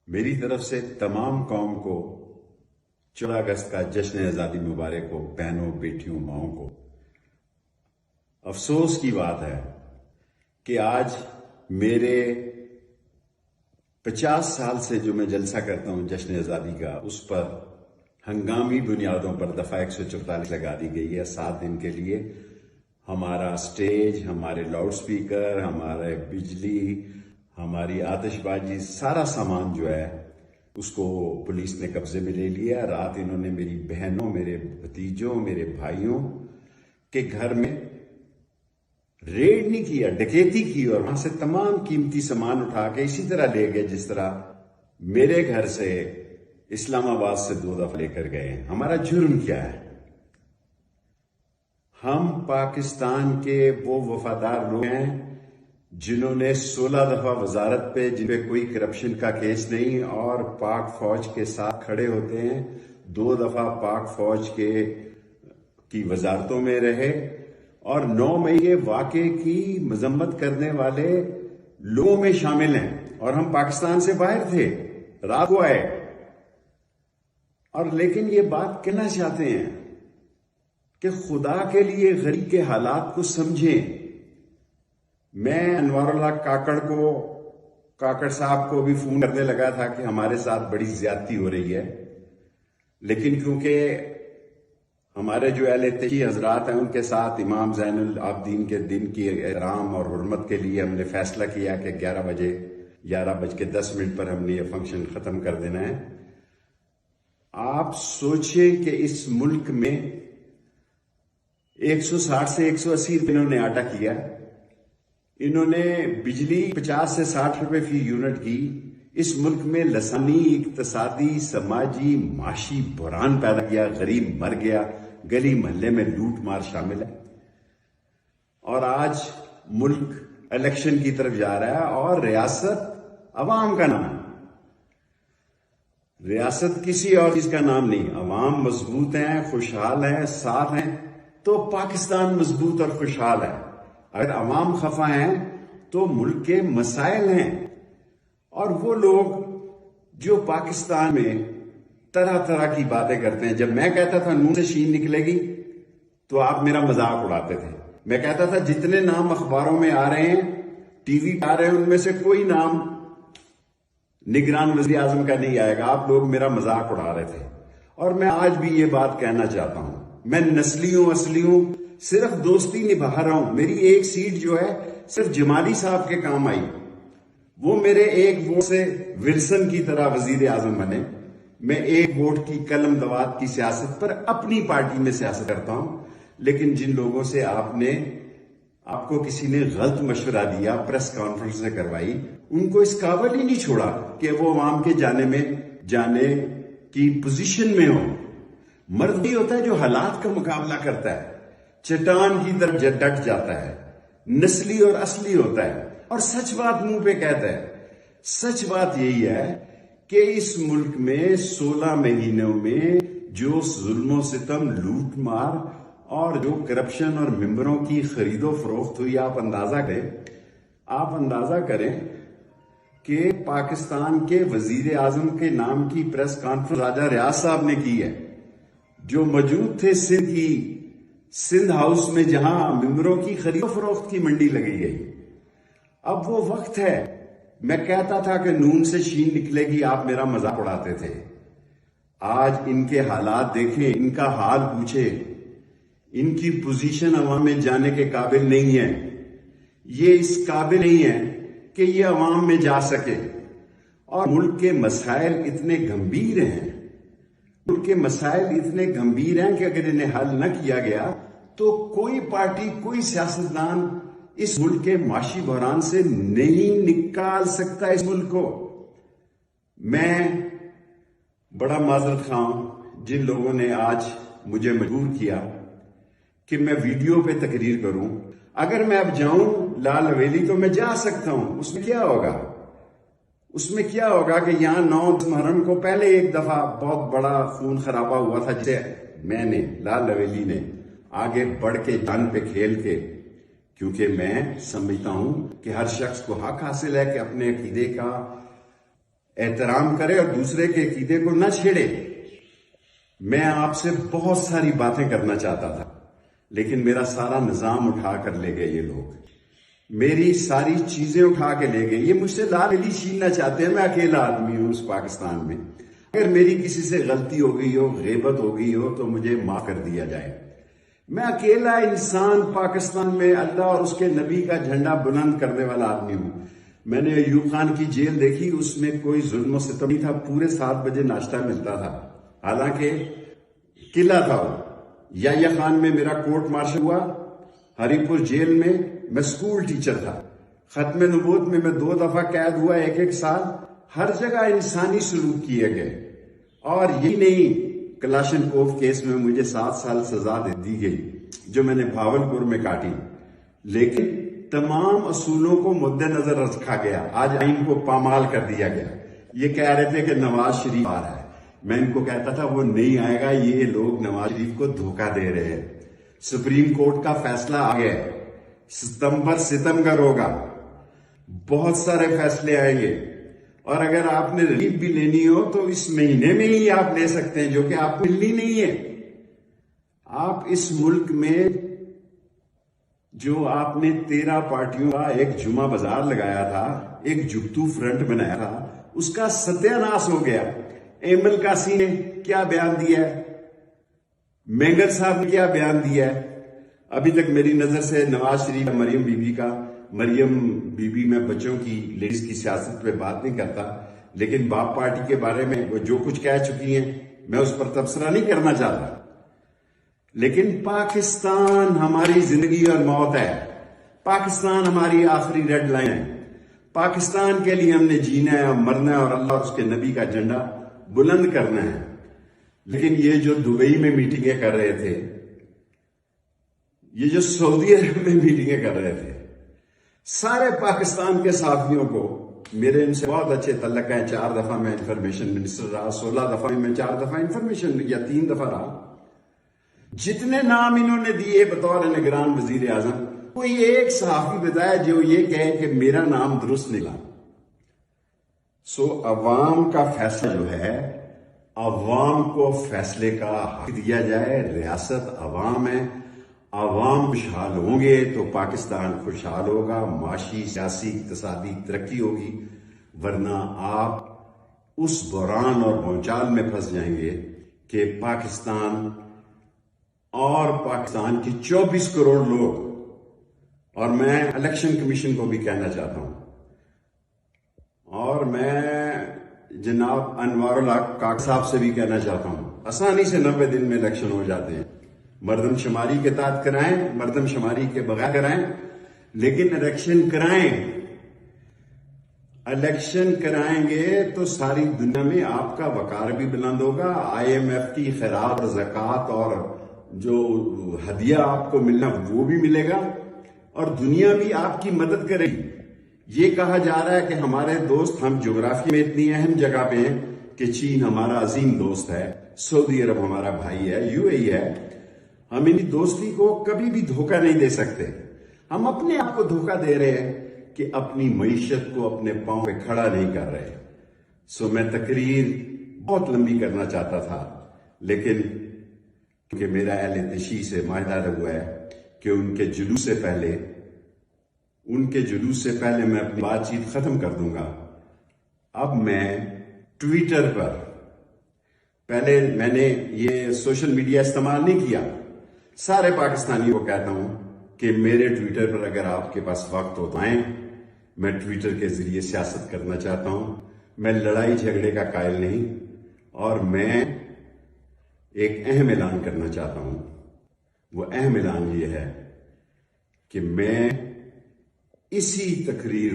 میری طرف سے تمام قوم کو 14 اگست کا جشن آزادی مبارک ہو، بہنوں، بیٹیوں، ماؤں کو۔ افسوس کی بات ہے کہ آج میرے 50 سال سے جو میں جلسہ کرتا ہوں جشن آزادی کا، اس پر ہنگامی بنیادوں پر دفعہ 144 لگا دی گئی ہے 7 دن کے لیے۔ ہمارا سٹیج، ہمارے لاؤڈ سپیکر، ہمارے بجلی، ہماری آتش بازی، سارا سامان جو ہے اس کو پولیس نے قبضے میں لے لیا۔ رات انہوں نے میری بہنوں، میرے بھتیجوں، میرے بھائیوں کے گھر میں ریڈ نہیں کیا، ڈکیتی کی، اور وہاں سے تمام قیمتی سامان اٹھا کے اسی طرح لے گئے جس طرح میرے گھر سے اسلام آباد سے 2 دفعہ لے کر گئے۔ ہمارا جرم کیا ہے؟ ہم پاکستان کے وہ وفادار لوگ ہیں جنہوں نے 16 دفعہ وزارت پہ، جن پہ کوئی کرپشن کا کیس نہیں، اور پاک فوج کے ساتھ کھڑے ہوتے ہیں۔ 2 دفعہ پاک فوج کی وزارتوں میں رہے، اور 9 مئی کے واقعے کی مذمت کرنے والے لوگوں میں شامل ہیں، اور ہم پاکستان سے باہر تھے، رات کو آئے، اور لیکن یہ بات کہنا چاہتے ہیں کہ خدا کے لیے غریب کے حالات کو سمجھیں۔ میں انوار اللہ کاکڑ صاحب کو بھی فون کرنے لگا تھا کہ ہمارے ساتھ بڑی زیادتی ہو رہی ہے، لیکن کیونکہ ہمارے جو اہل تشیع حضرات ہیں ان کے ساتھ امام زین العابدین کے دن کی احترام اور حرمت کے لیے ہم نے فیصلہ کیا کہ 11:10 پر ہم نے یہ فنکشن ختم کر دینا ہے۔ آپ سوچیں کہ اس ملک میں 160 سے 180 دنوں نے آٹا کیا، انہوں نے بجلی 50 سے 60 روپے فی یونٹ کی۔ اس ملک میں لسانی، اقتصادی، سماجی، معاشی بحران پیدا کیا، غریب مر گیا، گلی محلے میں لوٹ مار شامل ہے، اور آج ملک الیکشن کی طرف جا رہا ہے، اور ریاست عوام کا نام ہے۔ ریاست کسی اور چیز کا نام نہیں۔ عوام مضبوط ہیں، خوشحال ہیں، ساتھ ہیں، تو پاکستان مضبوط اور خوشحال ہے۔ اگر عوام خفا ہیں تو ملک کے مسائل ہیں، اور وہ لوگ جو پاکستان میں طرح طرح کی باتیں کرتے ہیں۔ جب میں کہتا تھا نون سے شین نکلے گی تو آپ میرا مذاق اڑاتے تھے۔ میں کہتا تھا جتنے نام اخباروں میں آ رہے ہیں، ٹی وی پہ آ رہے ہیں، ان میں سے کوئی نام نگران وزیر اعظم کا نہیں آئے گا۔ آپ لوگ میرا مذاق اڑا رہے تھے، اور میں آج بھی یہ بات کہنا چاہتا ہوں، میں اصلیوں صرف دوستی نبھا رہا ہوں۔ میری ایک سیٹ جو ہے صرف جمالی صاحب کے کام آئی، وہ میرے ایک ووٹ سے ولسن کی طرح وزیر اعظم بنے۔ میں ایک ووٹ کی قلم دوات کی سیاست پر اپنی پارٹی میں سیاست کرتا ہوں، لیکن جن لوگوں سے آپ کو کسی نے غلط مشورہ دیا، پریس کانفرنس سے کروائی، ان کو اس قابل ہی نہیں چھوڑا کہ وہ عوام کے جانے کی پوزیشن میں ہو۔ مرد بھی ہوتا ہے جو حالات کا مقابلہ کرتا ہے، چٹان کی طرف ڈٹ جاتا ہے، نسلی اور اصلی ہوتا ہے، اور سچ بات منہ پہ کہتا ہے۔ سچ بات یہی ہے کہ اس ملک میں 16 مہینوں میں جو ظلم و ستم، لوٹ مار، اور جو کرپشن اور ممبروں کی خرید و فروخت ہوئی، آپ اندازہ کریں کہ پاکستان کے وزیر اعظم کے نام کی پریس کانفرنس راجہ ریاض صاحب نے کی ہے، جو موجود تھے سندھ ہاؤس میں، جہاں ممبروں کی خرید و فروخت کی منڈی لگی گئی۔ اب وہ وقت ہے، میں کہتا تھا کہ نون سے شین نکلے گی، آپ میرا مذاق اڑاتے تھے۔ آج ان کے حالات دیکھیں، ان کا حال پوچھیں، ان کی پوزیشن عوام میں جانے کے قابل نہیں ہے۔ یہ اس قابل نہیں ہے کہ یہ عوام میں جا سکے، اور ملک کے مسائل اتنے گمبھیر ہیں، کہ اگر انہیں حل نہ کیا گیا تو کوئی پارٹی، کوئی سیاستدان اس ملک کے معاشی بحران سے نہیں نکال سکتا اس ملک کو۔ میں بڑا معذرت خواہ ہوں جن لوگوں نے آج مجھے مجبور کیا کہ میں ویڈیو پہ تقریر کروں۔ اگر میں اب جاؤں لال حویلی تو میں جا سکتا ہوں، اس میں کیا ہوگا کہ یہاں 9 محرم کو پہلے ایک دفعہ بہت بڑا خون خرابہ ہوا تھا، جسے میں نے، لال حویلی نے آگے بڑھ کے جان پہ کھیل کے، کیونکہ میں سمجھتا ہوں کہ ہر شخص کو حق حاصل ہے کہ اپنے عقیدے کا احترام کرے اور دوسرے کے عقیدے کو نہ چھیڑے. میں آپ سے بہت ساری باتیں کرنا چاہتا تھا لیکن میرا سارا نظام اٹھا کر لے گئے یہ لوگ. میری ساری چیزیں اٹھا کے لے گئے. یہ مجھ سے لال علی چھیننا چاہتے ہیں. میں اکیلا آدمی ہوں اس پاکستان میں. اگر میری کسی سے غلطی ہو گئی ہو, غیبت ہو گئی ہو تو مجھے معاف کر دیا جائے. میں اکیلا انسان پاکستان میں اللہ اور اس کے نبی کا جھنڈا بلند کرنے والا آدمی ہوں. میں نے ایوب خان کی جیل دیکھی, اس میں کوئی ظلم و ستم نہیں تھا. پورے 7 بجے ناشتہ ملتا تھا. حالانکہ قلعہ تھا وہ. یحییٰ خان میں میرا کورٹ مارشل ہوا. ہری پور جیل میں سکول ٹیچر تھا. ختم نبوت میں 2 دفعہ قید ہوا 1 سال. ہر جگہ انسانی سلوک کیے گئے. اور یہی نہیں, کلاشن کوف کیس میں مجھے 7 سال سزا دی گئی جو میں نے بھاولپور میں کاٹی. لیکن تمام اصولوں کو مد نظر رکھا گیا. آج آئین کو پامال کر دیا گیا. یہ کہہ رہے تھے کہ نواز شریف آ رہا ہے. میں ان کو کہتا تھا وہ نہیں آئے گا. یہ لوگ نواز شریف کو دھوکہ دے رہے ہیں. سپریم کورٹ کا فیصلہ آ گیا. ستمبر ستمبر ہوگا. بہت سارے فیصلے آئیں گے. اور اگر آپ نے ریلیف بھی لینی ہو تو اس مہینے میں ہی آپ لے سکتے ہیں, جو کہ آپ کو ملنی نہیں ہے. آپ اس ملک میں جو آپ نے 13 پارٹیوں کا ایک جمعہ بازار لگایا تھا, ایک جگتو فرنٹ بنایا تھا, اس کا ستیہ ناش ہو گیا. ایمل قاسی نے کیا بیان دیا ہے, مینگر صاحب نے کیا بیان دیا ہے. ابھی تک میری نظر سے نواز شریف مریم بی بی میں بچوں کی لیڈیز کی سیاست پہ بات نہیں کرتا, لیکن باپ پارٹی کے بارے میں وہ جو کچھ کہہ چکی ہیں میں اس پر تبصرہ نہیں کرنا چاہتا. لیکن پاکستان ہماری زندگی اور موت ہے. پاکستان ہماری آخری ریڈ لائن ہے. پاکستان کے لیے ہم نے جینا ہے, مرنا ہے, اور اللہ اور اس کے نبی کا جھنڈا بلند کرنا ہے. لیکن یہ جو دبئی میں میٹنگیں کر رہے تھے, یہ جو سعودی عرب میں میٹنگیں کر رہے تھے, سارے پاکستان کے صحافیوں کو میرے ان سے بہت اچھے تعلق ہیں. 4 دفعہ میں انفارمیشن منسٹر رہا, 16 دفعہ میں 4 دفعہ انفارمیشن یا 3 دفعہ رہا. جتنے نام انہوں نے دیے بطور نگران وزیر اعظم, کوئی ایک صحافی بتایا جو یہ کہے کہ میرا نام درست نکلا. عوام کا فیصلہ جو ہے, عوام کو فیصلے کا حق دیا جائے. ریاست عوام ہے. عوام خوشحال ہوں گے تو پاکستان خوشحال ہوگا, معاشی, سیاسی, اقتصادی ترقی ہوگی. ورنہ آپ اس بحران اور بھونچال میں پھنس جائیں گے کہ پاکستان اور پاکستان کے 24 کروڑ لوگ, اور میں الیکشن کمیشن کو بھی کہنا چاہتا ہوں, اور میں جناب انوار الحق کاک صاحب سے بھی کہنا چاہتا ہوں, آسانی سے 90 دن میں الیکشن ہو جاتے ہیں. مردم شماری کے تحت کرائیں, مردم شماری کے بغیر کرائیں, لیکن الیکشن کرائیں. الیکشن کرائیں گے تو ساری دنیا میں آپ کا وقار بھی بلند ہوگا. IMF کی خیرات اور زکوٰۃ اور جو ہدیہ آپ کو ملنا وہ بھی ملے گا, اور دنیا بھی آپ کی مدد کرے گی. یہ کہا جا رہا ہے کہ ہمارے دوست, ہم جغرافی میں اتنی اہم جگہ پہ ہیں کہ چین ہمارا عظیم دوست ہے, سعودی عرب ہمارا بھائی ہے, UAE ہے. ہم ان دوستی کو کبھی بھی دھوکہ نہیں دے سکتے. ہم اپنے آپ کو دھوکہ دے رہے ہیں کہ اپنی معیشت کو اپنے پاؤں پہ کھڑا نہیں کر رہے. میں تقریر بہت لمبی کرنا چاہتا تھا, لیکن کیونکہ میرا اہل تشیع سے معاہدہ ہوا ہے کہ ان کے جلوس سے پہلے میں اپنی بات چیت ختم کر دوں گا. اب میں ٹویٹر پر, پہلے میں نے یہ سوشل میڈیا استعمال نہیں کیا. سارے پاکستانیوں کو کہتا ہوں کہ میرے ٹویٹر پر اگر آپ کے پاس وقت ہو تو آئیں. میں ٹویٹر کے ذریعے سیاست کرنا چاہتا ہوں. میں لڑائی جھگڑے کا قائل نہیں, اور میں ایک اہم اعلان کرنا چاہتا ہوں. وہ اہم اعلان یہ ہے کہ میں اسی تقریر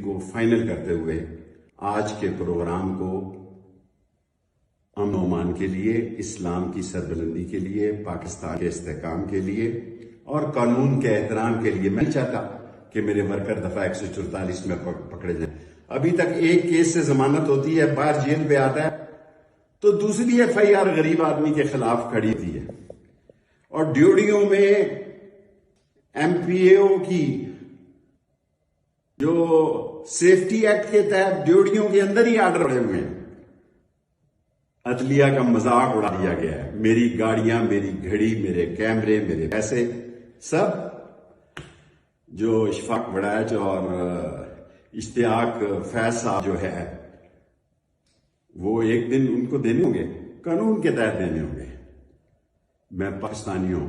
کو فائنل کرتے ہوئے آج کے پروگرام کو امن و امان کے لیے, اسلام کی سربلندی کے لیے, پاکستان کے استحکام کے لیے اور قانون کے احترام کے لیے, میں نہیں چاہتا کہ میرے ورکر دفعہ 144 میں پکڑے جائیں. ابھی تک ایک کیس سے ضمانت ہوتی ہے, باہر جیل پہ آتا ہے تو دوسری FIR غریب آدمی کے خلاف کھڑی ہوتی ہے. اور ڈیوڑیوں میں MPAO کی جو سیفٹی ایکٹ کے تحت ڈیوٹیوں کے اندر ہی آرڈر پڑے ہوئے ہیں. عدلیہ کا مذاق اڑا دیا گیا ہے. میری گاڑیاں، میری گھڑی، میرے کیمرے، میرے پیسے، سب جو اشفاق وڑائچ اور اشتیاق فیض صاحب جو ہے وہ ایک دن ان کو دینے ہوں گے، قانون کے تحت دینے ہوں گے. میں پاکستانیوں،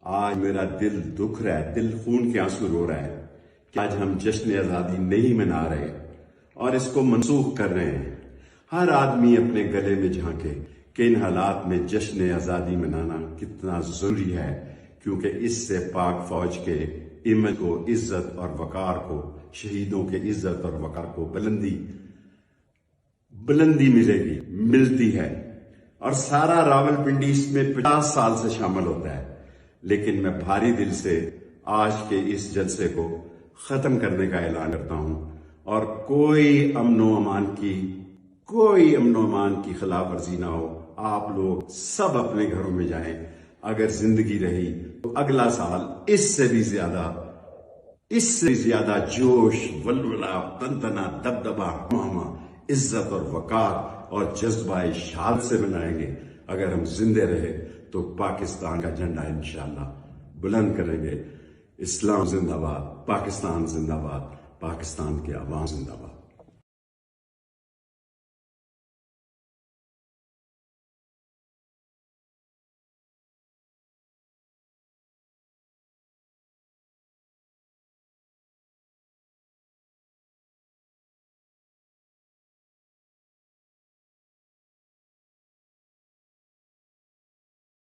آج میرا دل دکھ رہا ہے، دل خون کے آنسو رو رہا ہے کہ آج ہم جشن آزادی نہیں منا رہے اور اس کو منسوخ کر رہے ہیں. ہر آدمی اپنے گلے میں جھانکے کہ ان حالات میں جشن آزادی منانا کتنا ضروری ہے، کیونکہ اس سے پاک فوج کے امیج کو، عزت اور وقار کو، شہیدوں کے عزت اور وقار کو بلندی ملتی ہے. اور سارا راولپنڈی اس میں 50 سال سے شامل ہوتا ہے. لیکن میں بھاری دل سے آج کے اس جلسے کو ختم کرنے کا اعلان کرتا ہوں، اور کوئی امن و امان کی خلاف ورزی نہ ہو. آپ لوگ سب اپنے گھروں میں جائیں. اگر زندگی رہی تو اگلا سال اس سے بھی زیادہ جوش، ولولہ، تنتنا، دبدبا، ہمہ، عزت اور وقار اور جذبہ شہادت سے منائیں گے. اگر ہم زندے رہے تو پاکستان کا جھنڈا انشاءاللہ بلند کریں گے. اسلام زندہ باد، پاکستان زندہ باد، پاکستان کے عوام زندہ باد.